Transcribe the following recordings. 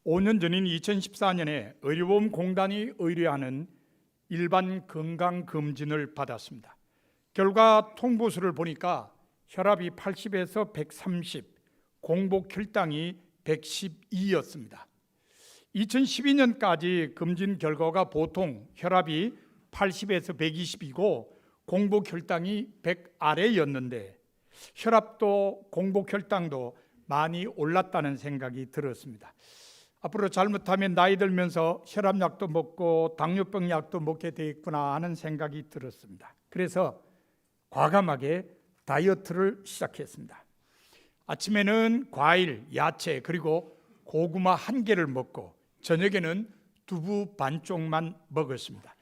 5년 전인 2014년에 의료보험공단이 의뢰하는 일반 건강검진을 받았습니다. 결과 통보서를 보니까 혈압이 80에서 130, 공복 혈당이 112였습니다. 2012년까지 검진 결과가 보통 혈압이 80에서 120이고 공복혈당이 100 아래였는데 혈압도 공복혈당도 많이 올랐다는 생각이 들었습니다. 앞으로 잘못하면 나이 들면서 혈압약도 먹고 당뇨병 약도 먹게 되겠구나 하는 생각이 들었습니다. 그래서 과감하게 다이어트를 시작했습니다. 아침에는 과일, 야채 그리고 고구마 1개를 먹고 저녁에는 두부 반쪽만 먹었습니다.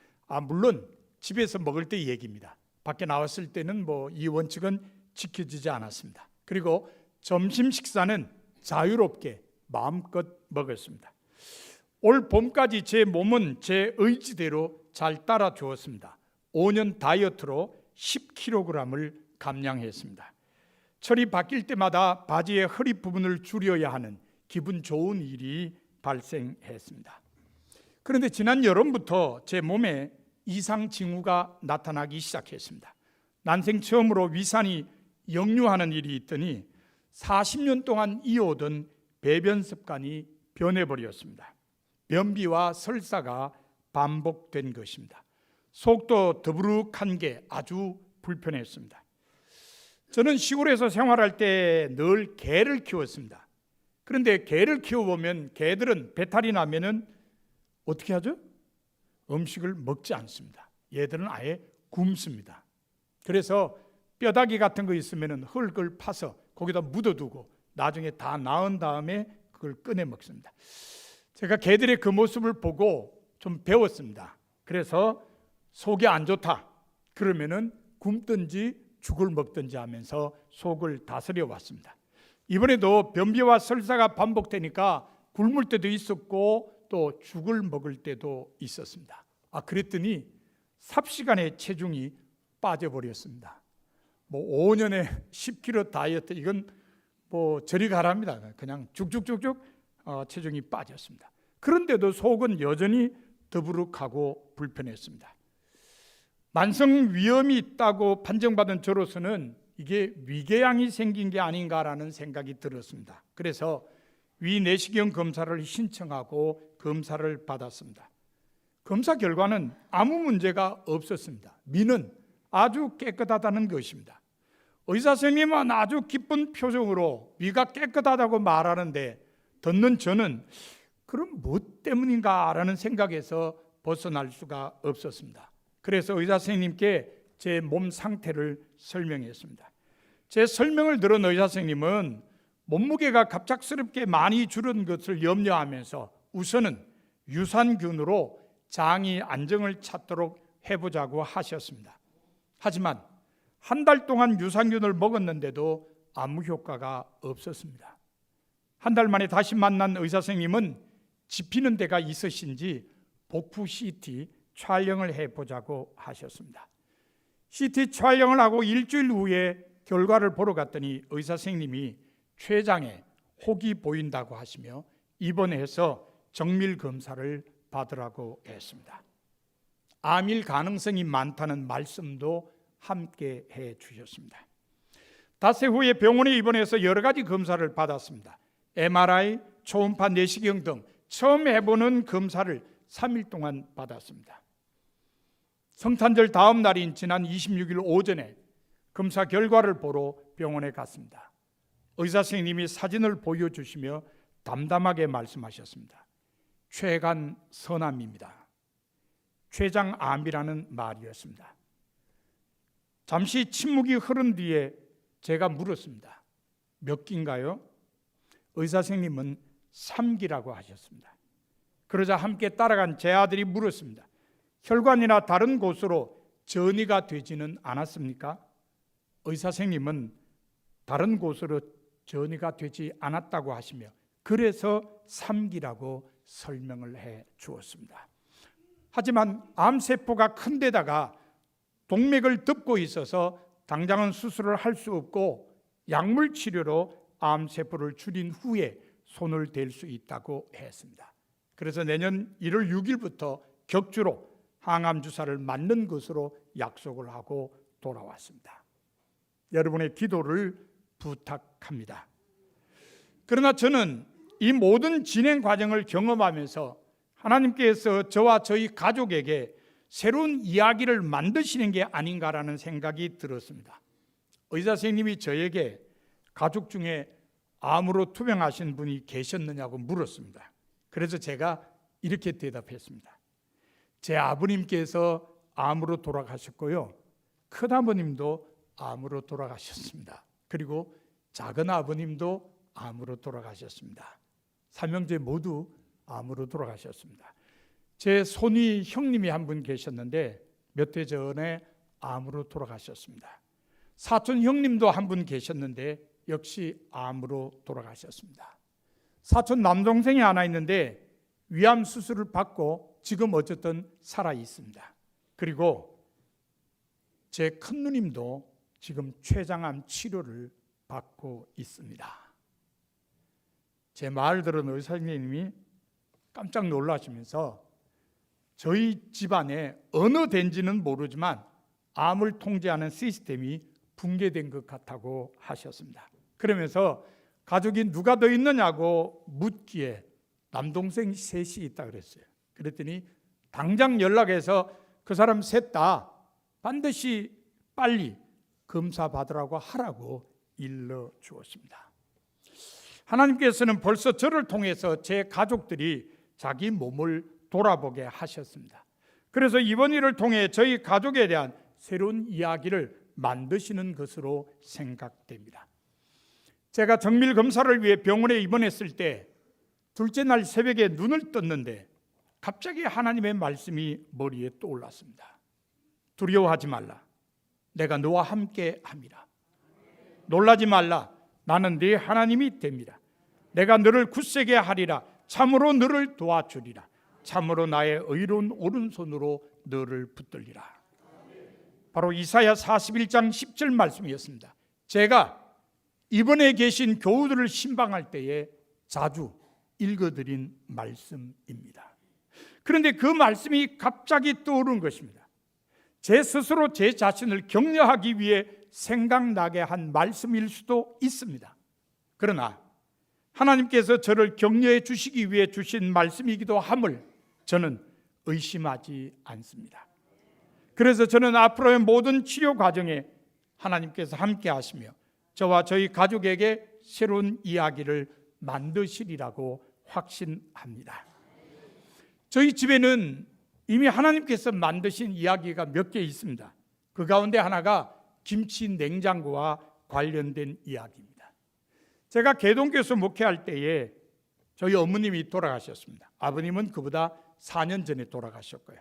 물론 집에서 먹을 때 얘기입니다. 밖에 나왔을 때는 이 원칙은 지켜지지 않았습니다. 그리고 점심 식사는 자유롭게 마음껏 먹었습니다. 올 봄까지 제 몸은 제 의지대로 잘 따라 주었습니다. 5년 다이어트로 10kg을 감량했습니다. 철이 바뀔 때마다 바지의 허리 부분을 줄여야 하는 기분 좋은 일이 발생했습니다. 그런데 지난 여름부터 제 몸에 이상 징후가 나타나기 시작했습니다. 난생 처음으로 위산이 역류하는 일이 있더니 40년 동안 이어오던 배변 습관이 변해버렸습니다. 변비와 설사가 반복된 것입니다. 속도 더부룩한 게 아주 불편했습니다. 저는 시골에서 생활할 때 늘 개를 키웠습니다. 그런데 개를 키워보면 개들은 배탈이 나면은 어떻게 하죠? 음식을 먹지 않습니다. 얘들은 아예 굶습니다. 그래서 뼈다귀 같은 거 있으면 흙을 파서 거기다 묻어두고 나중에 다 나은 다음에 그걸 꺼내 먹습니다. 제가 개들의 그 모습을 보고 좀 배웠습니다. 그래서 속이 안 좋다 그러면은 굶든지 죽을 먹든지 하면서 속을 다스려 왔습니다. 이번에도 변비와 설사가 반복되니까 굶을 때도 있었고 또 죽을 먹을 때도 있었습니다. 그랬더니 삽시간에 체중이 빠져버렸습니다. 5년에 10kg 다이어트 이건 저리 가랍니다. 그냥 쭉쭉쭉쭉 체중이 빠졌습니다. 그런데도 속은 여전히 더부룩하고 불편했습니다. 만성 위염이 있다고 판정받은 저로서는 이게 위궤양이 생긴 게 아닌가라는 생각이 들었습니다. 그래서 위내시경 검사를 신청하고 검사를 받았습니다. 검사 결과는 아무 문제가 없었습니다. 위는 아주 깨끗하다는 것입니다. 의사 선생님은 아주 기쁜 표정으로 위가 깨끗하다고 말하는데 듣는 저는 그럼 뭐 때문인가 라는 생각에서 벗어날 수가 없었습니다. 그래서 의사 선생님께 제 몸 상태를 설명했습니다. 제 설명을 들은 의사 선생님은 몸무게가 갑작스럽게 많이 줄은 것을 염려하면서 우선은 유산균으로 장이 안정을 찾도록 해보자고 하셨습니다. 하지만 한 달 동안 유산균을 먹었는데도 아무 효과가 없었습니다. 한 달 만에 다시 만난 의사 선생님은 짚히는 데가 있으신지 복부 CT 촬영을 해보자고 하셨습니다. CT 촬영을 하고 일주일 후에 결과를 보러 갔더니 의사 선생님이 췌장에 혹이 보인다고 하시며 입원해서 정밀 검사를 받으라고 했습니다. 암일 가능성이 많다는 말씀도 함께 해 주셨습니다. 닷새 후에 병원에 입원해서 여러 가지 검사를 받았습니다. MRI, 초음파 내시경 등 처음 해보는 검사를 3일 동안 받았습니다. 성탄절 다음 날인 지난 26일 오전에 검사 결과를 보러 병원에 갔습니다. 의사 선생님이 사진을 보여주시며 담담하게 말씀하셨습니다. 췌간 선암입니다. 췌장암이라는 말이었습니다. 잠시 침묵이 흐른 뒤에 제가 물었습니다. 몇 기인가요? 의사 선생님은 3기라고 하셨습니다. 그러자 함께 따라간 제 아들이 물었습니다. 혈관이나 다른 곳으로 전이가 되지는 않았습니까? 의사 선생님은 다른 곳으로 전이가 되지 않았다고 하시며 그래서 3기라고 설명을 해 주었습니다. 하지만 암세포가 큰 데다가 동맥을 덮고 있어서 당장은 수술을 할 수 없고 약물 치료로 암세포를 줄인 후에 손을 댈 수 있다고 했습니다. 그래서 내년 1월 6일부터 격주로 항암 주사를 맞는 것으로 약속을 하고 돌아왔습니다. 여러분의 기도를 부탁합니다. 그러나 저는 이 모든 진행 과정을 경험하면서 하나님께서 저와 저희 가족에게 새로운 이야기를 만드시는 게 아닌가라는 생각이 들었습니다. 의사 선생님이 저에게 가족 중에 암으로 투병하신 분이 계셨느냐고 물었습니다. 그래서 제가 이렇게 대답했습니다. 제 아버님께서 암으로 돌아가셨고요, 큰아버님도 암으로 돌아가셨습니다. 그리고 작은 아버님도 암으로 돌아가셨습니다. 삼형제 모두 암으로 돌아가셨습니다. 제 손위 형님이 한 분 계셨는데 몇 해 전에 암으로 돌아가셨습니다. 사촌 형님도 한 분 계셨는데 역시 암으로 돌아가셨습니다. 사촌 남동생이 하나 있는데 위암 수술을 받고 지금 어쨌든 살아 있습니다. 그리고 제 큰누님도 지금 췌장암 치료를 받고 있습니다. 제 말 들은 의사 선생님이 깜짝 놀라시면서 저희 집안에 어느 데인지는 모르지만 암을 통제하는 시스템이 붕괴된 것 같다고 하셨습니다. 그러면서 가족이 누가 더 있느냐고 묻기에 남동생 셋이 있다 그랬어요. 그랬더니 당장 연락해서 그 사람 셋 다 반드시 빨리 검사 받으라고 하라고 일러 주었습니다. 하나님께서는 벌써 저를 통해서 제 가족들이 자기 몸을 돌아보게 하셨습니다. 그래서 이번 일을 통해 저희 가족에 대한 새로운 이야기를 만드시는 것으로 생각됩니다. 제가 정밀 검사를 위해 병원에 입원했을 때 둘째 날 새벽에 눈을 떴는데 갑자기 하나님의 말씀이 머리에 떠올랐습니다. 두려워하지 말라. 내가 너와 함께 함이라. 놀라지 말라. 나는 네 하나님이 됩니다. 내가 너를 굳세게 하리라. 참으로 너를 도와주리라. 참으로 나의 의로운 오른손으로 너를 붙들리라. 바로 이사야 41장 10절 말씀이었습니다. 제가 이번에 계신 교우들을 신방할 때에 자주 읽어드린 말씀입니다. 그런데 그 말씀이 갑자기 떠오른 것입니다. 제 스스로 제 자신을 격려하기 위해 생각나게 한 말씀일 수도 있습니다. 그러나 하나님께서 저를 격려해 주시기 위해 주신 말씀이기도 함을 저는 의심하지 않습니다. 그래서 저는 앞으로의 모든 치료 과정에 하나님께서 함께 하시며 저와 저희 가족에게 새로운 이야기를 만드시리라고 확신합니다. 저희 집에는 이미 하나님께서 만드신 이야기가 몇 개 있습니다. 그 가운데 하나가 김치 냉장고와 관련된 이야기입니다. 제가 개동교에서 목회할 때에 저희 어머님이 돌아가셨습니다. 아버님은 그보다 4년 전에 돌아가셨고요.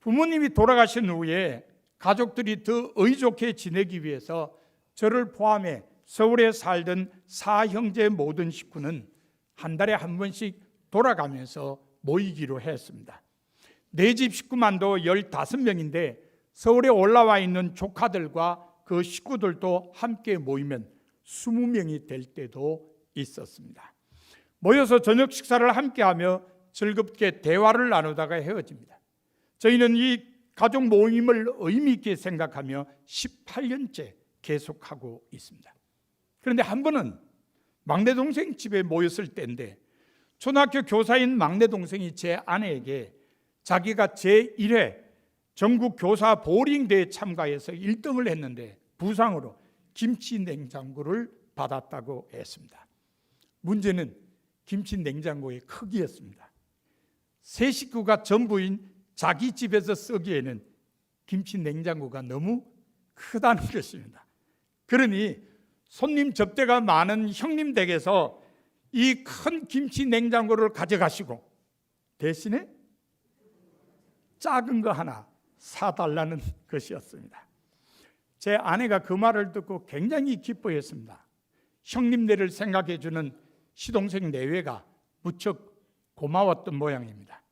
부모님이 돌아가신 후에 가족들이 더 의좋게 지내기 위해서 저를 포함해 서울에 살던 사형제 모든 식구는 한 달에 한 번씩 돌아가면서 모이기로 했습니다. 내 집 식구만도 15명인데 서울에 올라와 있는 조카들과 그 식구들도 함께 모이면 20명이 될 때도 있었습니다. 모여서 저녁 식사를 함께하며 즐겁게 대화를 나누다가 헤어집니다. 저희는 이 가족 모임을 의미 있게 생각하며 18년째 계속하고 있습니다. 그런데 한 번은 막내 동생 집에 모였을 때인데 초등학교 교사인 막내 동생이 제 아내에게 자기가 제1회 전국 교사 보링대회에 참가해서 1등을 했는데 부상으로 김치 냉장고를 받았다고 했습니다. 문제는 김치 냉장고의 크기였습니다. 세 식구가 전부인 자기 집에서 쓰기에는 김치 냉장고가 너무 크다는 것입니다. 그러니 손님 접대가 많은 형님 댁에서 이 큰 김치 냉장고를 가져가시고 대신에 작은 거 하나 사달라는 것이었습니다. 제 아내가 그 말을 듣고 굉장히 기뻐했습니다. 형님네를 생각해 주는 시동생 내외가 무척 고마웠던 모양입니다.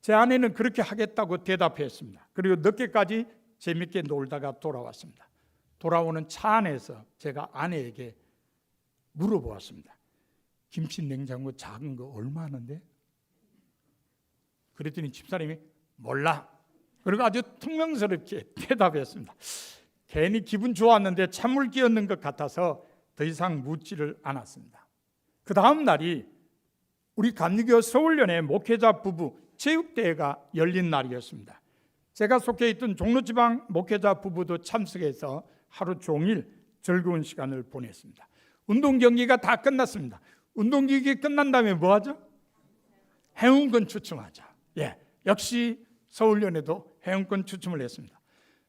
제 아내는 그렇게 하겠다고 대답했습니다. 그리고 늦게까지 재밌게 놀다가 김치 냉장고 작은 거 얼마 하는데? 그랬더니 집사람이 몰라. 그리고 아주 퉁명스럽게 대답했습니다. 괜히 기분 좋았는데 찬물 끼얹는 것 같아서 더 이상 묻지를 않았습니다. 그 다음 날이 우리 감리교 서울연의 목회자 부부 체육대회가 열린 날이었습니다. 제가 속해 있던 종로지방 목회자 부부도 참석해서 하루 종일 즐거운 시간을 보냈습니다. 운동 경기가 다 끝났습니다. 운동 경기 끝난 다음에 뭐 하죠? 행운권 추첨하자. 역시 서울연에도 행운권 추첨을 했습니다.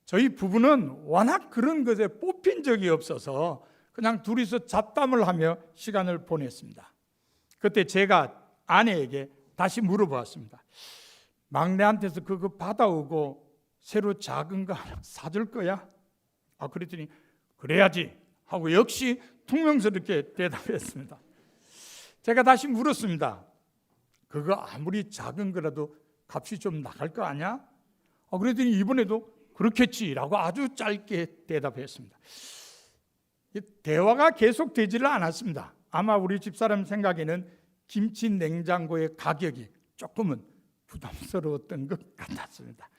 저희 부부는 워낙 그런 것에 뽑힌 적이 없어서 그냥 둘이서 잡담을 하며 시간을 보냈습니다. 그때 제가 아내에게 다시 물어보았습니다. 막내한테서 그거 받아오고 새로 작은 거 하나 사줄 거야? 그랬더니 그래야지 하고 역시 퉁명스럽게 대답했습니다. 제가 다시 물었습니다. 그거 아무리 작은 거라도 값이 좀 나갈 거 아니야? 그랬더니 이번에도 그렇겠지라고 아주 짧게 대답했습니다. 대화가 계속되지를 않았습니다. 아마 우리 집사람 생각에는 김치 냉장고의 가격이 조금은 부담스러웠던 것 같았습니다.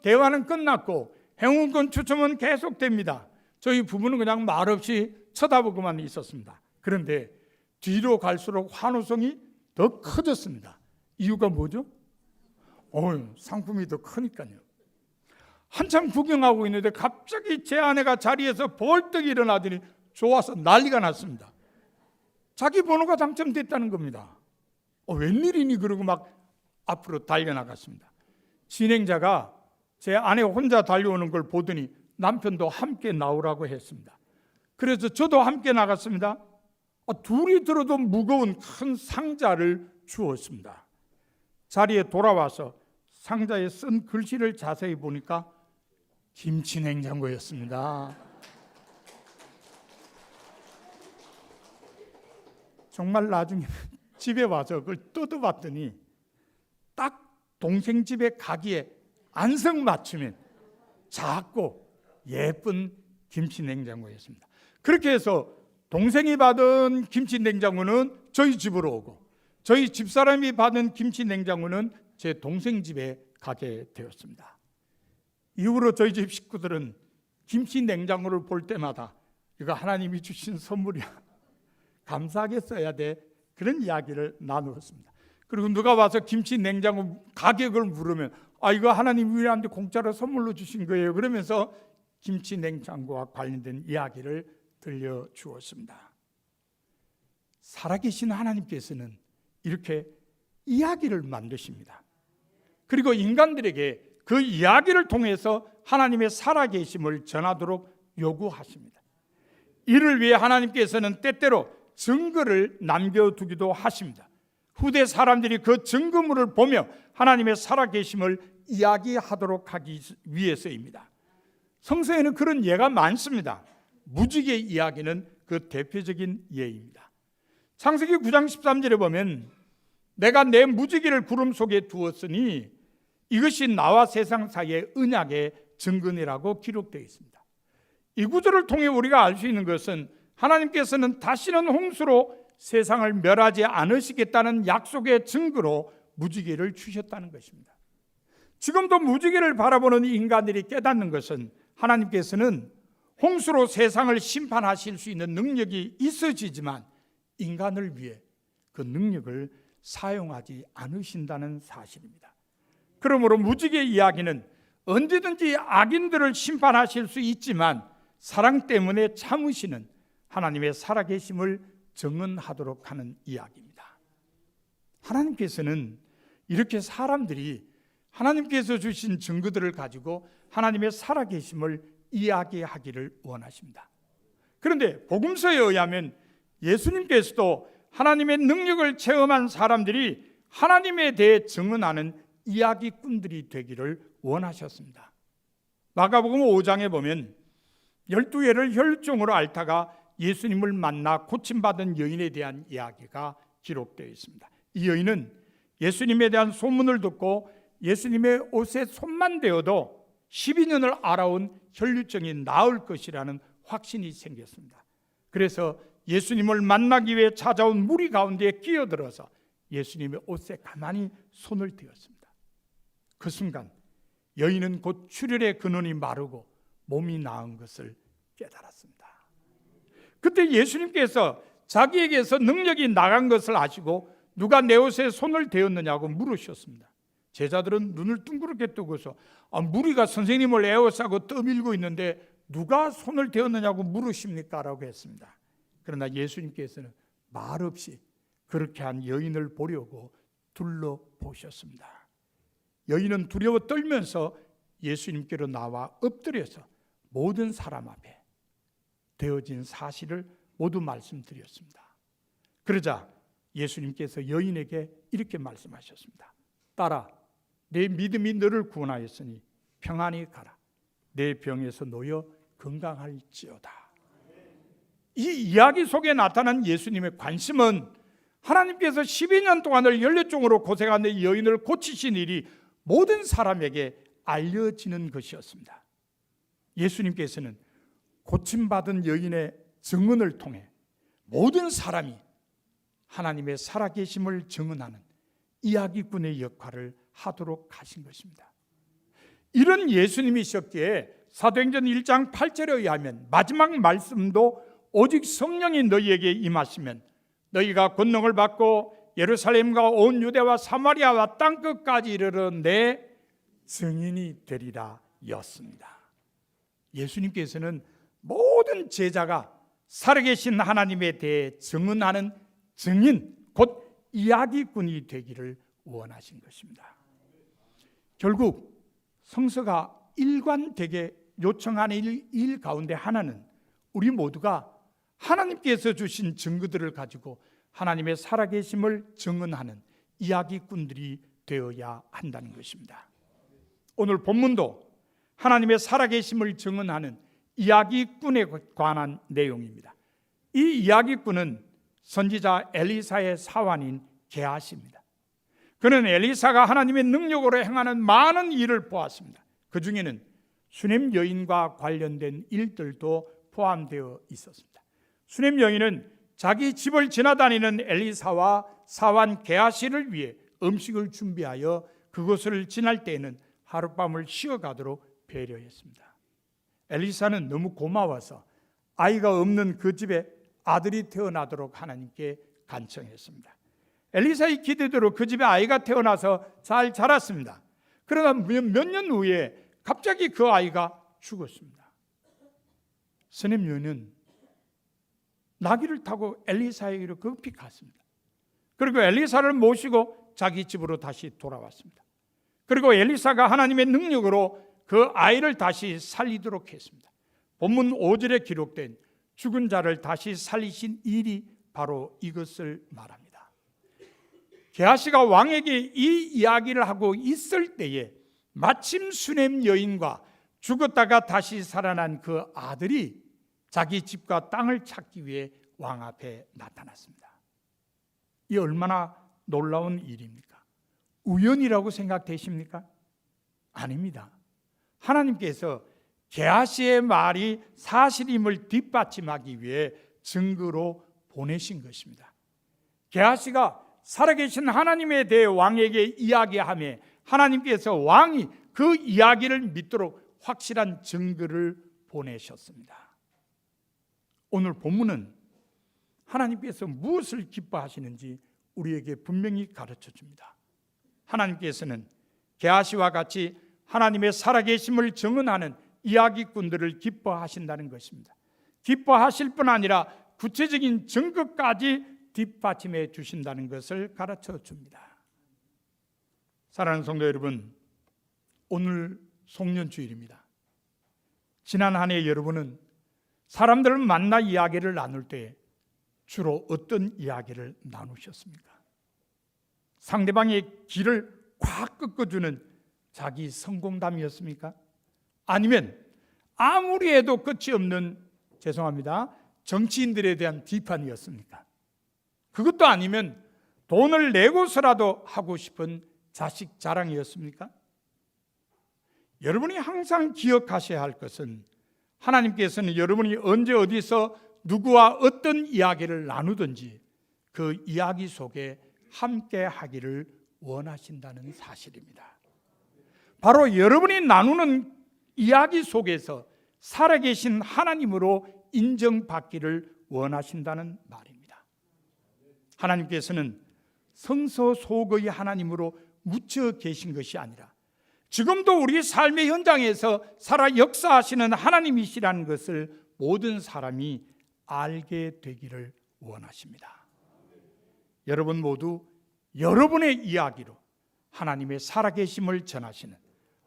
대화는 끝났고 행운권 추첨은 계속됩니다. 저희 부부는 그냥 말없이 쳐다보고만 있었습니다. 그런데 뒤로 갈수록 환호성이 더 커졌습니다. 이유가 뭐죠? 상품이 더 크니까요. 한참 구경하고 있는데 갑자기 제 아내가 자리에서 벌떡 일어나더니 좋아서 난리가 났습니다. 자기 번호가 당첨됐다는 겁니다. 웬일이니? 그러고 막 앞으로 달려나갔습니다. 진행자가 제 아내 혼자 달려오는 걸 보더니 남편도 함께 나오라고 했습니다. 그래서 저도 함께 나갔습니다. 둘이 들어도 무거운 큰 상자를 주었습니다. 자리에 돌아와서 상자에 쓴 글씨를 자세히 보니까 김치 냉장고였습니다. 정말 나중에 집에 와서 그걸 뜯어봤더니 딱 동생 집에 가기에 안성맞춤인 작고 예쁜 김치 냉장고였습니다. 그렇게 해서 동생이 받은 김치 냉장고는 저희 집으로 오고 저희 집사람이 받은 김치 냉장고는 제 동생 집에 가게 되었습니다. 이후로 저희 집 식구들은 김치 냉장고를 볼 때마다 이거 하나님이 주신 선물이야, 감사하게 써야 돼, 그런 이야기를 나누었습니다. 그리고 누가 와서 김치 냉장고 가격을 물으면 이거 하나님 우리한테 공짜로 선물로 주신 거예요 그러면서 김치 냉장고와 관련된 이야기를 들려주었습니다. 살아계신 하나님께서는 이렇게 이야기를 만드십니다. 그리고 인간들에게 그 이야기를 통해서 하나님의 살아계심을 전하도록 요구하십니다. 이를 위해 하나님께서는 때때로 증거를 남겨두기도 하십니다. 후대 사람들이 그 증거물을 보며 하나님의 살아계심을 이야기하도록 하기 위해서입니다. 성서에는 그런 예가 많습니다. 무지개 이야기는 그 대표적인 예입니다. 창세기 9장 13절에 보면 내가 내 무지개를 구름 속에 두었으니 이것이 나와 세상 사이의 언약의 증거니라고 기록되어 있습니다. 이 구절을 통해 우리가 알 수 있는 것은 하나님께서는 다시는 홍수로 세상을 멸하지 않으시겠다는 약속의 증거로 무지개를 주셨다는 것입니다. 지금도 무지개를 바라보는 인간들이 깨닫는 것은 하나님께서는 홍수로 세상을 심판하실 수 있는 능력이 있으시지만 인간을 위해 그 능력을 사용하지 않으신다는 사실입니다. 그러므로 무지개 이야기는 언제든지 악인들을 심판하실 수 있지만 사랑 때문에 참으시는 하나님의 살아계심을 증언하도록 하는 이야기입니다. 하나님께서는 이렇게 사람들이 하나님께서 주신 증거들을 가지고 하나님의 살아계심을 이야기하기를 원하십니다. 그런데 복음서에 의하면 예수님께서도 하나님의 능력을 체험한 사람들이 하나님에 대해 증언하는 이야기꾼들이 되기를 원하셨습니다. 마가복음 5장에 보면 12회를 혈종으로 앓다가 예수님을 만나 고침받은 여인에 대한 이야기가 기록되어 있습니다. 이 여인은 예수님에 대한 소문을 듣고 예수님의 옷에 손만 대어도 12년을 앓아온 혈류증이 나을 것이라는 확신이 생겼습니다. 그래서 예수님을 만나기 위해 찾아온 무리 가운데 끼어들어서 예수님의 옷에 가만히 손을 대었습니다. 그 순간 여인은 곧 출혈의 근원이 마르고 몸이 나은 것을 깨달았습니다. 그때 예수님께서 자기에게서 능력이 나간 것을 아시고 누가 내 옷에 손을 대었느냐고 물으셨습니다. 제자들은 눈을 둥그렇게 뜨고서 무리가 선생님을 에워싸고 떠밀고 있는데 누가 손을 대었느냐고 물으십니까? 라고 했습니다. 그러나 예수님께서는 말없이 그렇게 한 여인을 보려고 둘러보셨습니다. 여인은 두려워 떨면서 예수님께로 나와 엎드려서 모든 사람 앞에 되어진 사실을 모두 말씀드렸습니다. 그러자 예수님께서 여인에게 이렇게 말씀하셨습니다. 딸아, 내 믿음이 너를 구원하였으니 평안히 가라. 내 병에서 놓여 건강할지어다. 이 이야기 속에 나타난 예수님의 관심은 하나님께서 12년 동안을 연료증으로 고생한 이 여인을 고치신 일이 모든 사람에게 알려지는 것이었습니다. 예수님께서는 고침받은 여인의 증언을 통해 모든 사람이 하나님의 살아계심을 증언하는 이야기꾼의 역할을 하도록 하신 것입니다. 이런 예수님이셨기에 사도행전 1장 8절에 의하면 마지막 말씀도 오직 성령이 너희에게 임하시면 너희가 권능을 받고 예루살렘과 온 유대와 사마리아와 땅끝까지 이르러 내 증인이 되리라 였습니다. 예수님께서는 모든 제자가 살아계신 하나님에 대해 증언하는 증인, 곧 이야기꾼이 되기를 원하신 것입니다. 결국 성서가 일관되게 요청하는 일 가운데 하나는 우리 모두가 하나님께서 주신 증거들을 가지고 하나님의 살아계심을 증언하는 이야기꾼들이 되어야 한다는 것입니다. 오늘 본문도 하나님의 살아계심을 증언하는 이야기꾼에 관한 내용입니다. 이 이야기꾼은 선지자 엘리사의 사환인 게하시입니다. 그는 엘리사가 하나님의 능력으로 행하는 많은 일을 보았습니다. 그 중에는 수넴 여인과 관련된 일들도 포함되어 있었습니다. 수넴 여인은 자기 집을 지나다니는 엘리사와 사환 게하시를 위해 음식을 준비하여 그곳을 지날 때에는 하룻밤을 쉬어가도록 배려했습니다. 엘리사는 너무 고마워서 아이가 없는 그 집에 아들이 태어나도록 하나님께 간청했습니다. 엘리사의 기대대로 그 집에 아이가 태어나서 잘 자랐습니다. 그러나 몇 년 후에 갑자기 그 아이가 죽었습니다. 수넴 여인은 나귀를 타고 엘리사에게로 급히 갔습니다. 그리고 엘리사를 모시고 자기 집으로 다시 돌아왔습니다. 그리고 엘리사가 하나님의 능력으로 그 아이를 다시 살리도록 했습니다. 본문 5절에 기록된 죽은 자를 다시 살리신 일이 바로 이것을 말합니다. 게하시가 왕에게 이 이야기를 하고 있을 때에 마침 수넴 여인과 죽었다가 다시 살아난 그 아들이 자기 집과 땅을 찾기 위해 왕 앞에 나타났습니다. 이 얼마나 놀라운 일입니까? 우연이라고 생각되십니까? 아닙니다. 하나님께서 게하시의 말이 사실임을 뒷받침하기 위해 증거로 보내신 것입니다. 게하시가 살아계신 하나님에 대해 왕에게 이야기하며 하나님께서 왕이 그 이야기를 믿도록 확실한 증거를 보내셨습니다. 오늘 본문은 하나님께서 무엇을 기뻐하시는지 우리에게 분명히 가르쳐 줍니다. 하나님께서는 게하시와 같이 하나님의 살아계심을 증언하는 이야기꾼들을 기뻐하신다는 것입니다. 기뻐하실 뿐 아니라 구체적인 증거까지 뒷받침해 주신다는 것을 가르쳐 줍니다. 사랑하는 성도 여러분, 오늘 송년주일입니다. 지난 한 해 여러분은 사람들을 만나 이야기를 나눌 때 주로 어떤 이야기를 나누셨습니까? 상대방의 길을 꽉 꺾어주는 자기 성공담이었습니까? 아니면 아무리 해도 끝이 없는, 죄송합니다, 정치인들에 대한 비판이었습니까? 그것도 아니면 돈을 내고서라도 하고 싶은 자식 자랑이었습니까? 여러분이 항상 기억하셔야 할 것은 하나님께서는 여러분이 언제 어디서 누구와 어떤 이야기를 나누든지 그 이야기 속에 함께 하기를 원하신다는 사실입니다. 바로 여러분이 나누는 이야기 속에서 살아계신 하나님으로 인정받기를 원하신다는 말입니다. 하나님께서는 성서속의 하나님으로 묻혀 계신 것이 아니라 지금도 우리 삶의 현장에서 살아 역사하시는 하나님이시라는 것을 모든 사람이 알게 되기를 원하십니다. 여러분 모두 여러분의 이야기로 하나님의 살아계심을 전하시는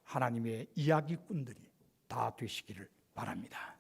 하나님의 이야기꾼들이 다 되시기를 바랍니다.